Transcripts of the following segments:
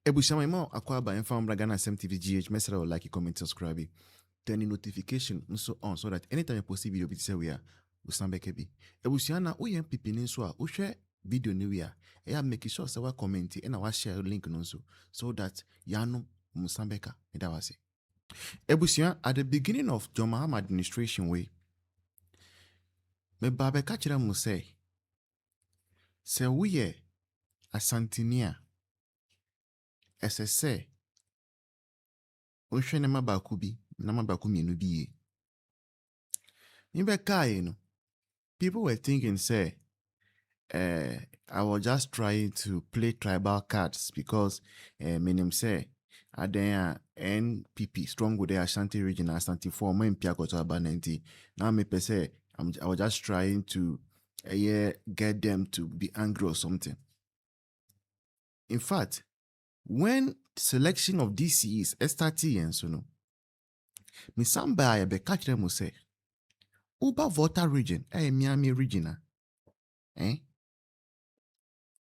Ebushama imo akwaba inform Bragana SMTV GH message or like, comment, subscribe. Turn the notification so on so that anytime you post video we say we are Usambekebi. Ebushana uye pipinin so a share video ni we are. Make sure say wa comment and I share link so that yano Musambeka medawase. Ebushana at the beginning of John Mahama administration way. Me babe kachira mu say we Asante SSA unhwe ne mabaku bi na mabaku mienu bi ye. No, people were thinking say I was just trying to play tribal cards because meaning say aden NPP strong with the Ashanti region Asante for my Mpiakoto Abanenti. Now me per se I was just trying to get them to be angry or something. In fact, when selection of DCs STT and so no, me samba be catch them say Uba Volta region, Miami region,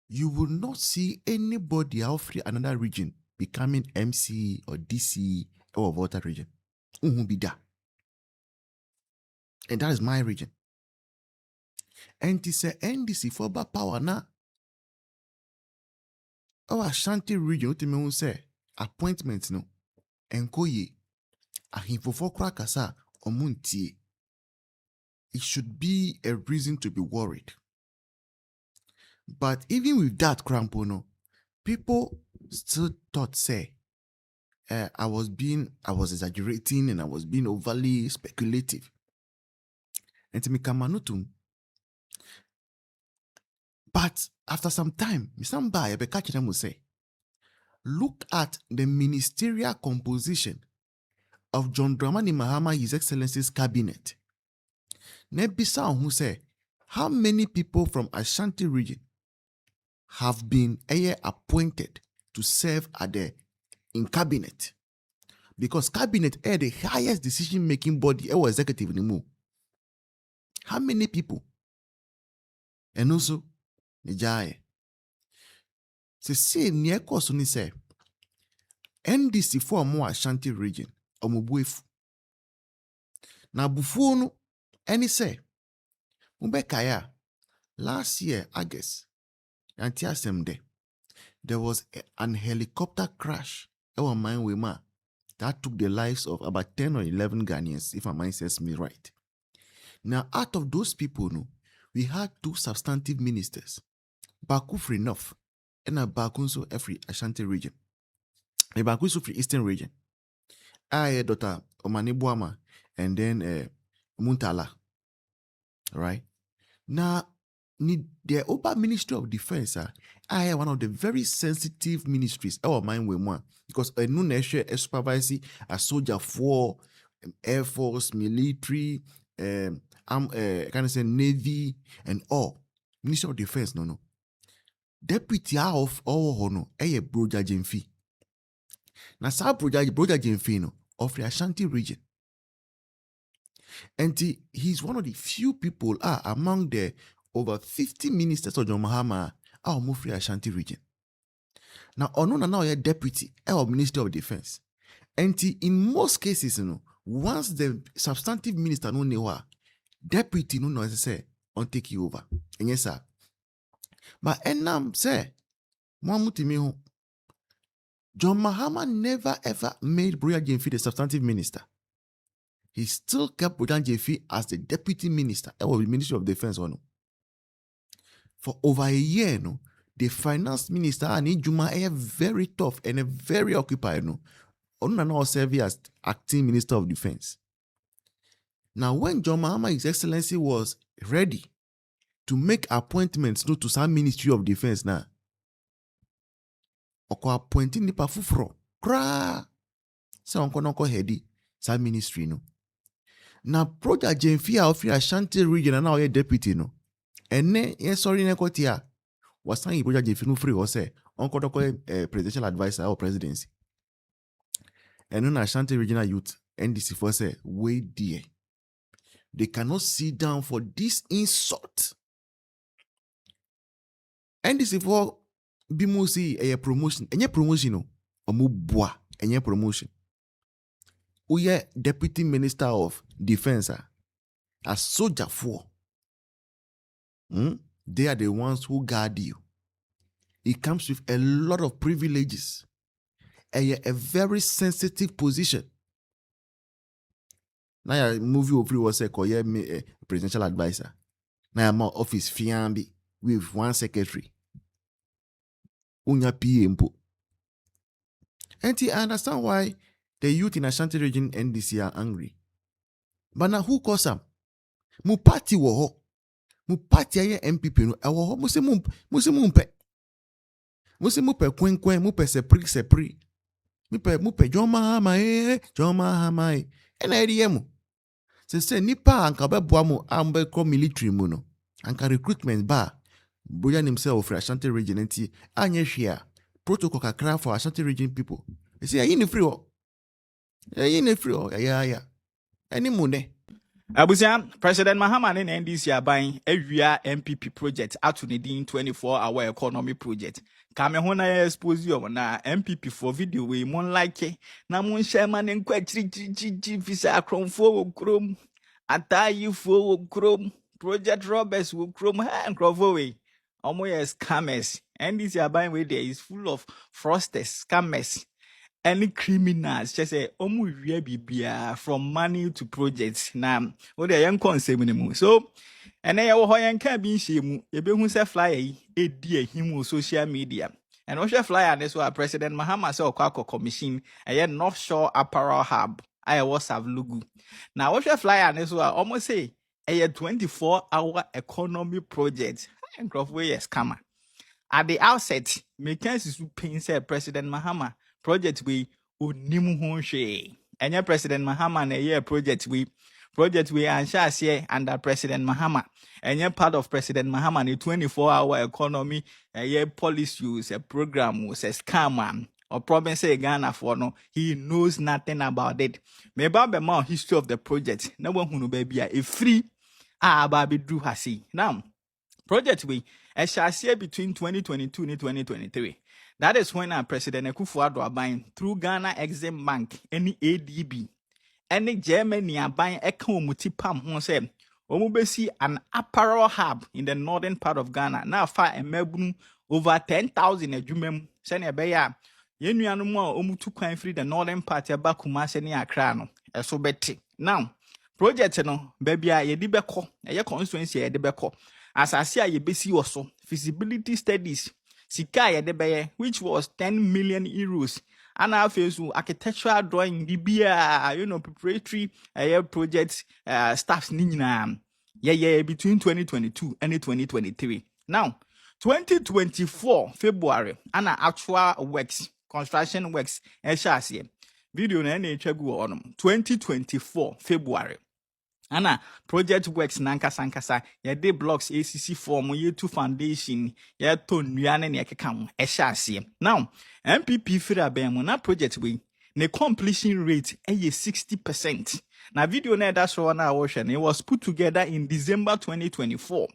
you will not see anybody out of another region becoming MC or DC or Volta region. Be that. And that is my region. And this NDC for power now. Our Ashanti region, what me say appointments no. Enkoye, ahimfofo krakasa omuntie. It should be a reason to be worried. But even with that crampono, people still thought say I was exaggerating and I was being overly speculative. And to me kamanutum. But after some time, somebody will say, look at the ministerial composition of John Dramani Mahama, His Excellency's cabinet. Nebisa who say, how many people from Ashanti region have been appointed to serve in cabinet? Because cabinet is the highest decision-making body or executive in the move. How many people? And also, Nijaye. Se near Kosuni say, NDC for more Ashanti region, or Mubuefu. Na bufuonu, any say, Mbekaya, last year, August, there was an helicopter crash over mine Wema that took the lives of about 10 or 11 Ghanaians, if my mind says me right. Now, out of those people, we had two substantive ministers, Baku free North, and a Bakunso every Ashanti region. A Bakunso free Eastern region. I daughter Omani Buama, and then Muntala. Right? Now, the Oba Ministry of Defense, I have one of the very sensitive ministries. Our mind we want because a new nation supervisor, a soldier for Air Force, military, kind of say Navy, and all Ministry of Defense. No. Deputy of all no, Brogya Gyamfi. Now, Brogya Gyamfi no of the Ashanti region. And he's one of the few people among the over 50 ministers of John Mahama are moved to Ashanti region. Now, now a deputy or Minister of Defense. And in most cases, once the substantive minister no know deputy no as I say on take you over. And yes, sir. But enam say, John Mahama never ever made Brogya Gyamfi the substantive minister. He still kept Brogya Gyamfi as the deputy minister or the Ministry of Defense or no. For over a year, the finance minister and Ijuma are very tough and very occupied. Now serving as acting Minister of Defense. Now, when John Mahama, His Excellency, was ready to make appointments to some Ministry of Defense now, Oko appointing the pafufro, kra, se onko headi some ministry Now, Brogya Gyamfi of Ashanti region and now a deputy Ene sorry nekotia was saying Brogya Gyamfi no free or say onko presidential advisor or presidency. And on Ashanti regional youth NDC for say wait dear. They cannot sit down for this insult. NDC for Bimo say a promotion. Any promotion no. Omu boa. Any promotion. Uye Deputy Minister of Defense as soldier for. They are the ones who guard you. It comes with a lot of privileges. A very sensitive position. Now I move you over was a presidential advisor. Now I'm office fiambi with one secretary. Unya PMpo. And I understand why the youth in Ashanti region NDC are angry. But now who cause them? Mu party wo ho. Mu party aye MPP no ewo ho. Muse mumpe. Muse mupe kwen mupe sepri. Mupe joma hama e. Ena eri mu. Se nipa anka beboa mu ambe ko military mu no. Anka recruitment ba. Brogya himself for Ashanti region enti anye hwea. Protocol kakra for Ashanti region people. They say you free o. You free o. Yeah. Any money. Abusia, President Mahama and NDC are buying a MPP project out to the 24-hour economy project. Kamehona expose you na MPP for video we mon like na mon chairman en kwatri visa krom for krom atayi for krom project robbers will krom and crowaway. Almost scammers. NDC are buying way there is full of fraudsters, scammers. Any criminals just say bibia from money to projects na what they young concept mu so and then your hoyan can be shame you be who say flyer him social media and what flyer this was President Mahama say okwa commission a North Shore Apparel Hub I was have logo now what flyer this was almost say a 24-hour economy project and crofway scammer at the outset makers to pay say President Mahama project we onimu ho hwe enye President Mahama na year project we ansha ase under President Mahama enye part of President Mahama the 24-hour economy year policy use a program was a scam or promise say Ghana for no he knows nothing about it me ba be more history of the project na wa hunu ba bia e free ba be do hasi now project we a share between 2022 and 2023. That is when our President Akufo-Addo are buying through Ghana Exim Bank, any ADB, any Germany are buying Ekomutipam who said, Omubesi an apparel hub in the northern part of Ghana. Now far a mebun over 10,000 a jumem, send a beya. Yenuanu mo omutu kwan free the northern part ya bakuma seni akrano. Eso beti. Now, project no, baby ye di beko, ye constituency ye di beko. As I say, ye besi also feasibility studies. Sika ye de beye, which was 10 million euros. And our face architectural drawing, DBA, preparatory project staffs nina. Yeah, between 2022 and 2023. Now, 2024 February, and actual works, construction works, video na chegu on 2024 February. Ana project works nankasa ye de blocks ACC form ye two foundation ye to nuane ne ekeka ehye now MPP fira ben na project we ne completion rate is 60%. Now video na that's one ocean it was put together in December 2024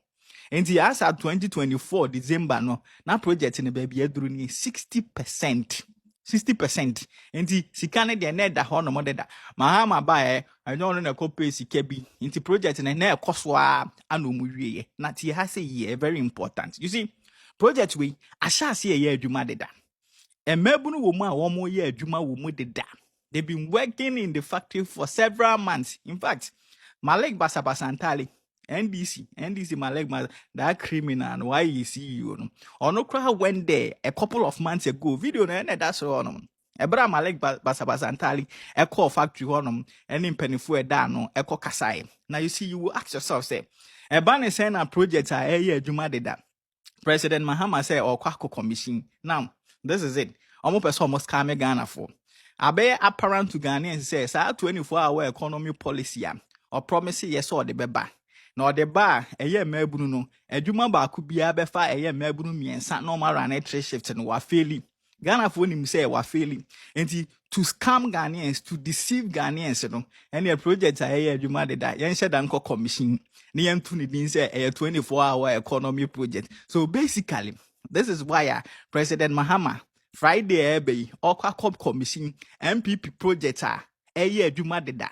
and the as at 2024 December no na project ne baby eduru ni 60%. 60%. Inti sikane de ne da ho no mo da. Mahama ba anyo no na kope sika bi. Inti project ne na ekoso a anomu wiye. Na ti ha say ye very important. You see, project we asha say ye adwuma de da. Emebunu wo mu a wo mo ye adwuma wo mu de da. They've been working in the factory for several months. In fact, Malik Basabasantali NDC Malek, that criminal, why you see you no? Or no crowd went there a couple of months ago. Video na that's on. Ebra Malek Basabasantali, a call factory on and in Pennyfu Dano, Echo Kasai. Now you see, you will ask yourself, say, a banner send a project a year Juma did that. President Mahama say or Kwako Commission. Now, this is it. Almost come Ghana for. Abe apparent to Ghanaians says our 24-hour economy policy or promise yes or the beba. No the bar a year mebunu no adwuma ba ku bia be fa a year mebunu miensa normal run a 3 shift no wa faili Ghana for him say wa faili enti to scam Ghanaians to deceive Ghanaians no any project a year adwuma de da yen shedan ko commission ni yen to ni din say a 24-hour economy project. So basically This is why President Mahama Friday ebe okwa commission MPP project adwuma deda.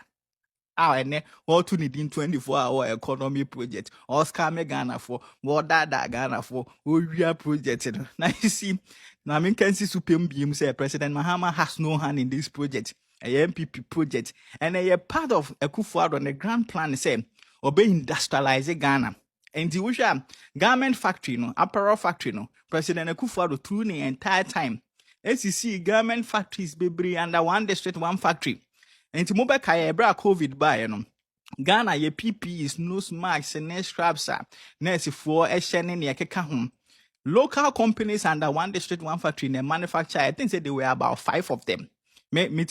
And all to need in 24-hour economy project, Oscar Megana for more dada Ghana for Uria project. Now you see, now I can see Supreme Beam say President Mahama has no hand in this project, a MPP project, and a part of a Kufuor on the grand plan say obey industrialize Ghana. And the Usha garment factory, no apparel factory, no President Kufuor through the entire time. SEC garment factories be under one district, one factory. And to mobile kaya bra COVID by Ghana ye PPEs, nose masks, and scraps nurse for a shanning ya keka. Local companies under one district, one factory, and manufacture. I think they were about 5 of them. And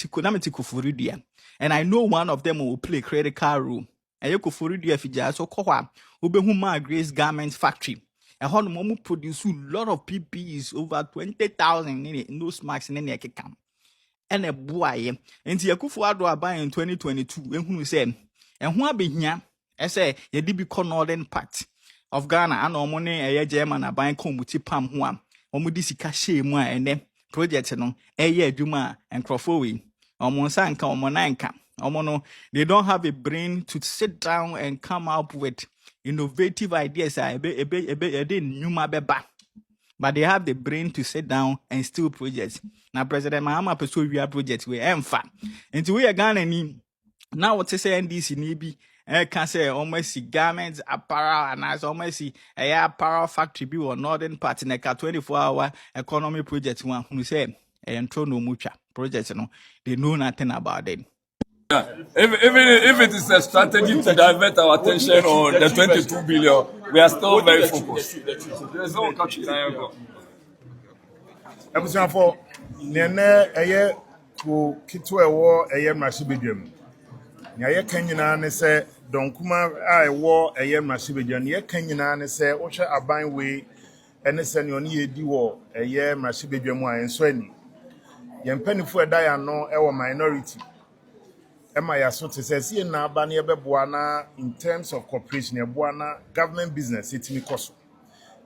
I know one of them will play credit card role. And you could fija so koha ubehuma Grace Garment Factory. And how the produce a lot of PPEs over 20,000 in nose masks and any keka. And a boy, and the Akufuor buy in 2022, and who say, and who be here, I say, ye did northern part of Ghana, and no money a German a buying commuti pam one, omudisi cashe moi and then project no, a year Juma and Crawford, Omonsanka, Omonanka, Omono, they don't have a brain to sit down and come up with innovative ideas. I didn't new beba. But they have the brain to sit down and still projects. Now, President Mahama pursue real projects we emfa. And we are Ghana ni now what to say NDC nibi can say almost garments, apparel, and as almost a apparel factory be or northern part in a 24-hour economy project one who say and no mucha projects, they know nothing about it. Yeah. If it is a strategy to divert our attention on the 22 billion, we are still very focused. There's no country. Ebusan for nene eye ko kitu ewo eye mrashibedwam. Nya ye kanyina ne se donkuma a ewo eye mrashibedwam. Ye kanyina ne se wo hwe aban we ene se ne oni edi wo eye mrashibedwam a enso ani. Ye mpanifo eda ya no ewo minority. Ema ya so te se sie na aba ne ebeboa na in terms of cooperation eboa na government business etimi koso.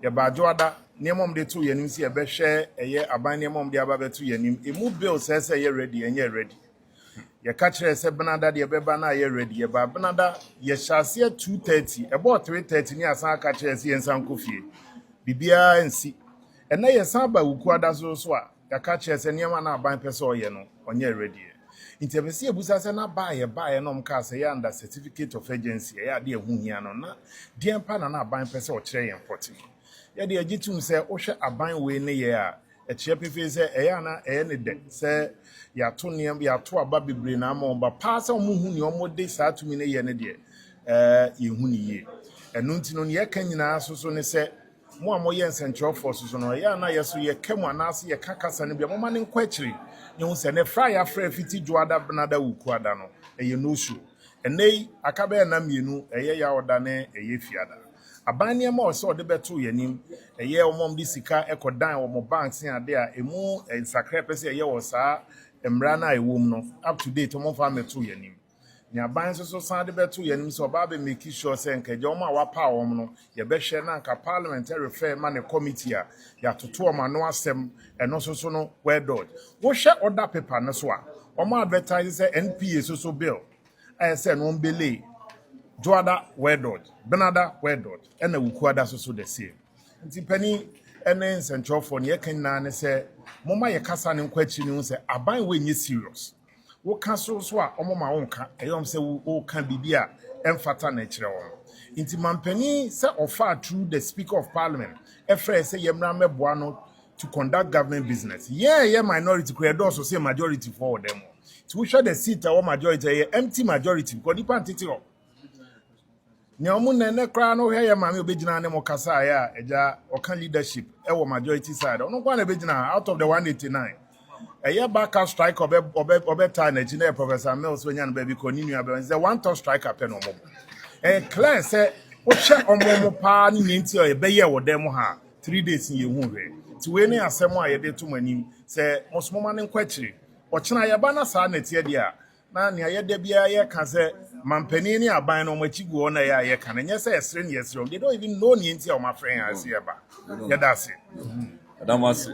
Ye ba joada niemom de to yanim si ebe hwe eye aban niemom de aba beto yanim emu bill say ye ready enye ready. Ye ka kire se benada de ebeba na ye ready ye ba benada ye hyase 2:30 about 3:30 ni asan ka kire se yensan kofie. Bibia ensi. Ena ye san ba wuku ada so a ya ka kire se niema na aban pese oye no onye ready. Intervesi ebusa se na ba ye no mka se ya under certificate of agency ya de ehu hia no na de empa na aban pese o kire yen poti. Ya de agitum se o hwe aban we ne ye a kire pefe se eya na ne de se ya to niam ya to aba bebre na ma ba pa se o mu hu ni o mo de sa tumi ne ye ne de ye hu ni ye enu ntino ne ye kan nyina so ne se mo amoye nsentro force so no ya na ye so ye kemu anase ye kakasa ne bia mo ma ne nkwachiri ne hu se ne fra ya fra fiti joada benada wuku ada no ye no su enei akabe na mienu ya oda ne fiada abanye ma o se ode beto yanim omom di sika ekodan wo mo banks ade a emu nsakra pese wo saa emra na ewom no up to date mo fa meto yanim nya ban so sande beto yanim so ba be make sure say nkaje o ma wapa wom no ye be hwe na nka parliamentary refer ma ne committee a ya toto o ma no asem eno so no well done wo hwe order paper no so a o ma advertise say NPA so bill I say no mbele Joada wedod, Benada wedod, and a Wukuada so the same. Nti penny ene central for ye can na say, Moma ye kasa and question say, Aban when ye serious. Wo cancel swa, Omoma onka, a yom say, O can be beer, and fata nature. Inti Mampeni say offer through the Speaker of Parliament, a phrase say Yemrame Buano to conduct government business. Yeah, minority could also say majority for them. To show the seat or majority, empty majority, because the party. Nyamu nene kra no hwe ya mame obegina ne mokasa ya eja oka leadership e wo majority side ono kwa na begina out of the 189 eye backup striker obe ta na gina Professor Mills wenya no baby koninu abe say one top striker pe no mo clear say wo che omomo pa ni nti o be ye wo dem ha 3 days ye hu hwe ti we ni asem a ye de to manim say mosomoma ne nkwachiri o chena ye ba na sa na tie dia na ne ye de bia ye ka say mampani ni aban no machi go na ya kan nya say esre ne esre they don't even know ni nti o ma friend as here ba ya that's it Adamasi.